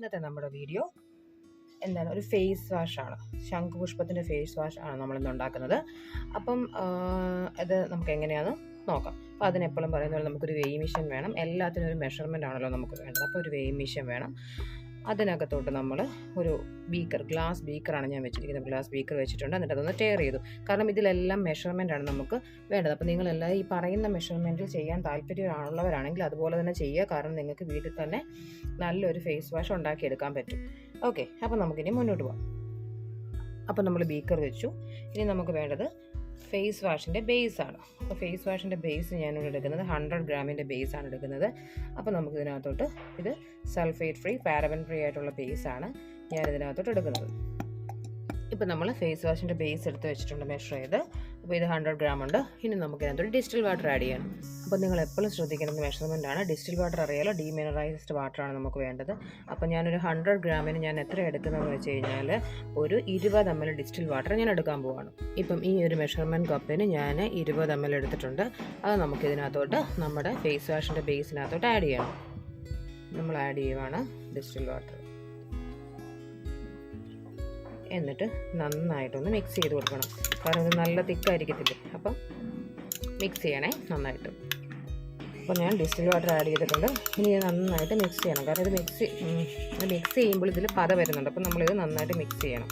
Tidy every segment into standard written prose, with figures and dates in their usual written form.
ഇന്നത്തെ നമ്മുടെ വീഡിയോ എന്താണ്, ഒരു ഫേസ് വാഷാണ്. ശംഖുപുഷ്പത്തിൻ്റെ ഫേസ് വാഷ് ആണ് നമ്മളിന്ന് ഉണ്ടാക്കുന്നത്. അപ്പം അത് നമുക്ക് എങ്ങനെയാണെന്ന് നോക്കാം. അപ്പോൾ അതിനെപ്പോഴും പറയുന്ന പോലെ നമുക്കൊരു വെയിങ് മെഷീൻ വേണം. എല്ലാത്തിനും ഒരു മെഷർമെൻ്റ് ആണല്ലോ നമുക്ക് വേണ്ടത്. അപ്പോൾ ഒരു വെയിങ് മെഷീൻ വേണം. അതിനകത്തോട്ട് നമ്മൾ ഒരു ഗ്ലാസ് ബീക്കറാണ് ഞാൻ വെച്ചിരിക്കുന്നത്. ഗ്ലാസ് ബീക്കർ വെച്ചിട്ടുണ്ട്. എന്നിട്ട് അതൊന്ന് ടയർ ചെയ്തു. കാരണം ഇതിലെല്ലാം മെഷർമെൻ്റാണ് നമുക്ക് വേണ്ടത്. അപ്പോൾ നിങ്ങളെല്ലാം ഈ പറയുന്ന മെഷർമെൻറ്റിൽ ചെയ്യാൻ താല്പര്യമുള്ളവരാണെങ്കിൽ അതുപോലെ തന്നെ ചെയ്യുക. കാരണം നിങ്ങൾക്ക് വീട്ടിൽ തന്നെ നല്ലൊരു ഫേസ് വാഷ് ഉണ്ടാക്കിയെടുക്കാൻ പറ്റും. ഓക്കെ, അപ്പോൾ നമുക്കിനി മുന്നോട്ട് പോകാം. അപ്പോൾ നമ്മൾ ബീക്കർ വെച്ചു. ഇനി നമുക്ക് വേണ്ടത് ഫേസ് വാഷിൻ്റെ ബേസാണ്. അപ്പോൾ ഫേസ് വാഷിൻ്റെ ബേസ് ഞാനിവിടെ എടുക്കുന്നത് 100 ഗ്രാമിൻ്റെ ബേസാണ് എടുക്കുന്നത്. അപ്പോൾ നമുക്ക് ഇതിനകത്തോട്ട് ഇത് സൾഫേറ്റ് ഫ്രീ, പാരബൻ ഫ്രീ ആയിട്ടുള്ള ബേസാണ് ഞാനിതിനകത്തോട്ട് എടുക്കുന്നത്. ഇപ്പോൾ നമ്മൾ ഫേസ് വാഷിൻ്റെ ബേസ് എടുത്ത് വെച്ചിട്ടുണ്ട് മെഷർ ചെയ്ത്. അപ്പോൾ ഇത് 100 ഗ്രാം ഉണ്ട്. ഇനി നമുക്ക് ഇതിനകത്തൊരു ഡിസ്റ്റിൽ വാട്ടർ ആഡ് ചെയ്യണം. അപ്പോൾ നിങ്ങൾ എപ്പോഴും ശ്രദ്ധിക്കേണ്ട മെഷർമെൻ്റ് ആണ്. ഡിസ്റ്റിൽ വാട്ടർ അറിയാലോ, ഡീമിനറൈസ്ഡ് വാട്ടറാണ് നമുക്ക് വേണ്ടത്. അപ്പോൾ ഞാനൊരു 100 ഗ്രാമിന് ഞാൻ എത്ര എടുക്കുന്നതെന്ന് വെച്ച് കഴിഞ്ഞാൽ ഒരു 20 ml ഡിസ്റ്റിൽ വാട്ടർ ഞാൻ എടുക്കാൻ പോവാണ്. ഇപ്പം ഈ ഒരു മെഷർമെൻറ്റ് കപ്പിന് ഞാൻ 20 ml എടുത്തിട്ടുണ്ട്. അത് നമുക്കിതിനകത്തോട്ട് നമ്മുടെ ഫേസ് വാഷിൻ്റെ ബേസിനകത്തോട്ട് ആഡ് ചെയ്യണം. നമ്മൾ ആഡ് ചെയ്യുവാണ് ഡിസ്റ്റിൽ വാട്ടർ. എന്നിട്ട് നന്നായിട്ടൊന്ന് മിക്സ് ചെയ്ത് കൊടുക്കണം. കാരണം ഇത് നല്ല തിക്കായിരിക്കത്തില്ലേ, അപ്പം മിക്സ് ചെയ്യണേ നന്നായിട്ട്. അപ്പോൾ ഞാൻ ഡിസ്റ്റിൽ വാട്ടർ ആഡ് ചെയ്തിട്ടുണ്ട്. ഇനി ഇത് നന്നായിട്ട് മിക്സ് ചെയ്യണം. കാരണം ഇത് മിക്സ് ചെയ്യുമ്പോൾ ഇതിൽ പത വരുന്നുണ്ട്. അപ്പം നമ്മളിത് നന്നായിട്ട് മിക്സ് ചെയ്യണം.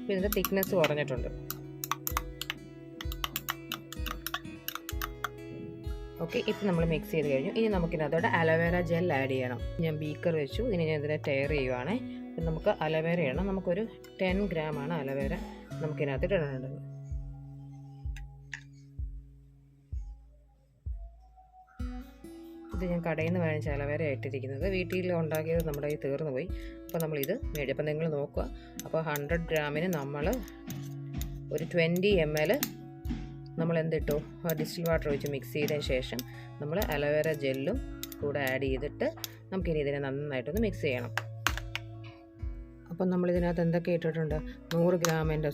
അപ്പോൾ ഇതിൻ്റെ തിക്നെസ് കുറഞ്ഞിട്ടുണ്ട്. ഓക്കെ, ഇപ്പം നമ്മൾ മിക്സ് ചെയ്ത് കഴിഞ്ഞു. ഇനി നമുക്കിനകത്തോടെ അലോവേര ജെൽ ആഡ് ചെയ്യണം. ഞാൻ ബീക്കർ വെച്ചു. ഇനി ഞാൻ ഇതിനെ ടയർ ചെയ്യുവാണേ. അപ്പം നമുക്ക് അലോവേര ഇടണം. നമുക്കൊരു 10 ഗ്രാമാണ് അലോവേര നമുക്കിനകത്ത് ഇടേണ്ടത്. ഇത് ഞാൻ കടയിൽ നിന്ന് വാങ്ങിച്ച അലോവേര ഇട്ടിരിക്കുന്നത്. വീട്ടിൽ ഉണ്ടാക്കിയത് നമ്മുടെ കയ്യിൽ തീർന്നു പോയി. അപ്പോൾ നമ്മളിത് മേടിക്കും. അപ്പോൾ നിങ്ങൾ നോക്കുക. അപ്പോൾ 100 ഗ്രാമിന് നമ്മൾ ഒരു 20 ml നമ്മൾ എന്തിട്ടു, ഡിസ്റ്റിൽ വാട്ടർ ഒഴിച്ച് മിക്സ് ചെയ്തതിന് ശേഷം നമ്മൾ അലോവേര ജെല്ലും കൂടെ ആഡ് ചെയ്തിട്ട് നമുക്കിനി ഇതിനെ നന്നായിട്ടൊന്ന് മിക്സ് ചെയ്യണം. അപ്പം നമ്മളിതിനകത്ത് എന്തൊക്കെ ഇട്ടിട്ടുണ്ട്, 100 ഗ്രാമിൻ്റെ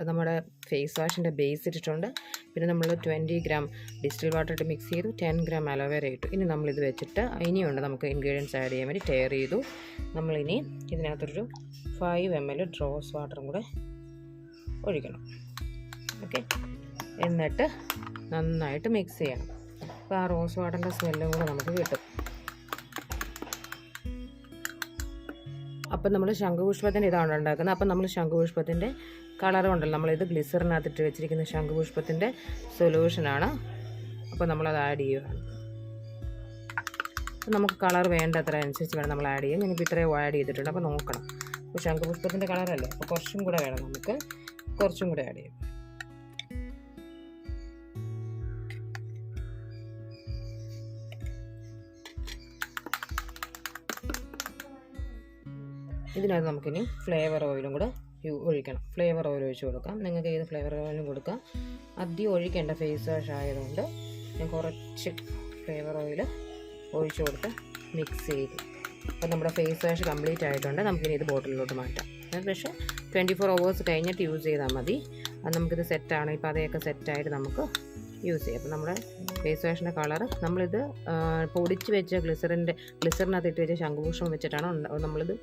നമ്മുടെ ഫേസ് വാഷിൻ്റെ ബേസ് ഇട്ടിട്ടുണ്ട്. പിന്നെ നമ്മൾ 20 ഗ്രാം ഡിസ്റ്റിൽ വാട്ടർ ഇട്ട് മിക്സ് ചെയ്തു. 10 ഗ്രാം അലോവേര ഇട്ടു. ഇനി നമ്മളിത് വെച്ചിട്ട് ഇനിയുണ്ട് നമുക്ക് ഇൻഗ്രീഡിയൻസ് ആഡ് ചെയ്യാൻ വേണ്ടി ടയർ ചെയ്തു. നമ്മളിനി ഇതിനകത്തൊരു 5 ml റോസ് വാട്ടറും കൂടെ ഒഴിക്കണം. ഓക്കെ, എന്നിട്ട് നന്നായിട്ട് മിക്സ് ചെയ്യണം. അപ്പോൾ ആ റോസ് വാട്ടറിൻ്റെ സ്മെല്ലും കൂടെ നമുക്ക് കിട്ടും. അപ്പം നമ്മൾ ശംഖുപുഷ്പത്തിൻ്റെ ഇതാണ് ഉണ്ടാക്കുന്നത്. അപ്പം നമ്മൾ ശംഖുപുഷ്പത്തിൻ്റെ കളർ കൊണ്ടല്ലോ, നമ്മളിത് ഗ്ലിസറിനകത്തിട്ട് വെച്ചിരിക്കുന്ന ശംഖുപുഷ്പത്തിൻ്റെ സൊല്യൂഷനാണ്. അപ്പോൾ നമ്മളത് ആഡ് ചെയ്യുകയാണ്. അപ്പം നമുക്ക് കളർ വേണ്ടത്ര അനുസരിച്ച് വേണം നമ്മൾ ആഡ് ചെയ്യാൻ. ഞാനിപ്പോൾ ഇത്രയും ആഡ് ചെയ്തിട്ടുണ്ട്. അപ്പോൾ നോക്കണം. അപ്പോൾ ശംഖുപുഷ്പത്തിൻ്റെ കളറല്ലേ, അപ്പോൾ കുറച്ചും കൂടെ വേണം, നമുക്ക് കുറച്ചും കൂടെ ആഡ് ചെയ്യും. ഇതിനകത്ത് നമുക്കിനി ഫ്ലേവർ ഓയിലും കൂടെ ഒഴിക്കണം. ഫ്ലേവർ ഓയിൽ ഒഴിച്ച് കൊടുക്കാം. നിങ്ങൾക്ക് ഏത് ഫ്ലേവർ ഓയിലും കൊടുക്കാം. അധികം ഒഴിക്കേണ്ട ഫേസ് വാഷ് ആയതുകൊണ്ട് ഞാൻ കുറച്ച് ഫ്ലേവർ ഓയിൽ ഒഴിച്ച് കൊടുത്ത് മിക്സ് ചെയ്തു. അപ്പോൾ നമ്മുടെ ഫേസ് വാഷ് കംപ്ലീറ്റ് ആയിട്ടുണ്ട്. നമുക്കിനി ഇത് ബോട്ടിലിലോട്ട് മാറ്റാം. പക്ഷേ 24 hours കഴിഞ്ഞിട്ട് യൂസ് ചെയ്താൽ മതി. അത് നമുക്കിത് സെറ്റാണ്. ഇപ്പോൾ അതൊക്കെ സെറ്റായിട്ട് നമുക്ക് യൂസ് ചെയ്യാം. അപ്പോൾ നമ്മുടെ ഫേസ് വാഷിൻ്റെ കളർ നമ്മളിത് പൊടിച്ച് വെച്ച ഗ്ലിസറിനകത്ത് ഇട്ട് വെച്ച ശംഖുപുഷ്പം വെച്ചിട്ടാണ് നമ്മളിത്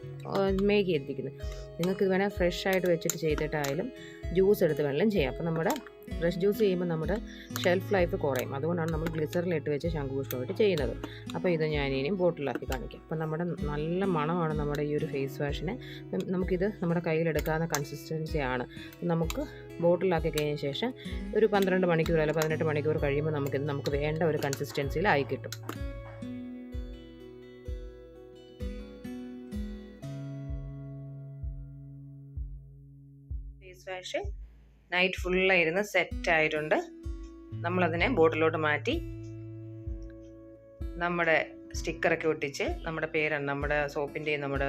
മേക്ക് ചെയ്തിരിക്കുന്നത്. നിങ്ങൾക്ക് ഇത് വേണേൽ ഫ്രഷ് ആയിട്ട് വെച്ചിട്ട് ചെയ്തിട്ടായാലും ജ്യൂസ് എടുത്ത് വേണമെങ്കിലും ചെയ്യാം. അപ്പോൾ നമ്മുടെ ഫ്രഷ് ജ്യൂസ് ചെയ്യുമ്പോൾ നമ്മുടെ ഷെൽഫ് ലൈഫ് കുറയും. അതുകൊണ്ടാണ് നമ്മൾ ഗ്ലിസറിലിട്ട് വെച്ച് ശംഖുപുഷ്പമായിട്ട് ചെയ്യുന്നത്. അപ്പോൾ ഇത് ഞാൻ ഇനിയും ബോട്ടിലാക്കി കാണിക്കാം. അപ്പോൾ നമ്മുടെ നല്ല മണമാണ് നമ്മുടെ ഈ ഒരു ഫേസ് വാഷിന്. നമുക്കിത് നമ്മുടെ കയ്യിലെടുക്കാവുന്ന കൺസിസ്റ്റൻസിയാണ്. നമുക്ക് ബോട്ടിലാക്കി കഴിഞ്ഞ ശേഷം ഒരു 12 മണിക്കൂർ അല്ലെങ്കിൽ 18 മണിക്കൂർ കഴിയുമ്പോൾ നമുക്ക് വേണ്ട ഒരു കൺസിസ്റ്റൻസിയിലായി കിട്ടും. ഫേസ് വാഷ് നൈറ്റ് ഫുള്ളായിരുന്ന് സെറ്റായിട്ടുണ്ട്. നമ്മളതിനെ ബോട്ടിലോട്ട് മാറ്റി നമ്മുടെ സ്റ്റിക്കറൊക്കെ ഒട്ടിച്ച് നമ്മുടെ പേരാണ്, നമ്മുടെ സോപ്പിൻ്റെയും നമ്മുടെ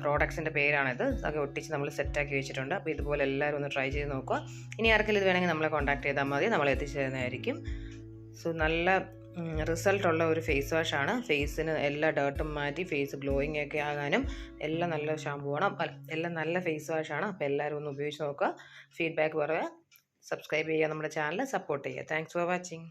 പ്രോഡക്ട്സിൻ്റെ പേരാണിത്, അതൊക്കെ ഒട്ടിച്ച് നമ്മൾ സെറ്റാക്കി വെച്ചിട്ടുണ്ട്. അപ്പോൾ ഇതുപോലെ എല്ലാവരും ഒന്ന് ട്രൈ ചെയ്ത് നോക്കുക. ഇനി ആർക്കെങ്കിലും ഇത് വേണമെങ്കിൽ നമ്മളെ കോൺടാക്ട് ചെയ്താൽ മതി, നമ്മൾ എത്തിച്ചു തരുന്നതായിരിക്കും. സോ നല്ല റിസൾട്ടുള്ള ഒരു ഫേസ് വാഷാണ്. ഫേസിന് എല്ലാ ഡേർട്ടും മാറ്റി ഫേസ് ഗ്ലോയിങ് ഒക്കെ ആകാനും എല്ലാം നല്ല ഷാമ്പുവാണ്. എല്ലാം നല്ല ഫേസ് വാഷാണ്. അപ്പോൾ എല്ലാവരും ഒന്ന് ഉപയോഗിച്ച് നോക്കുക. ഫീഡ്ബാക്ക് പറയുക. സബ്സ്ക്രൈബ് ചെയ്യുക, നമ്മുടെ ചാനൽ സപ്പോർട്ട് ചെയ്യുക. Thanks for watching.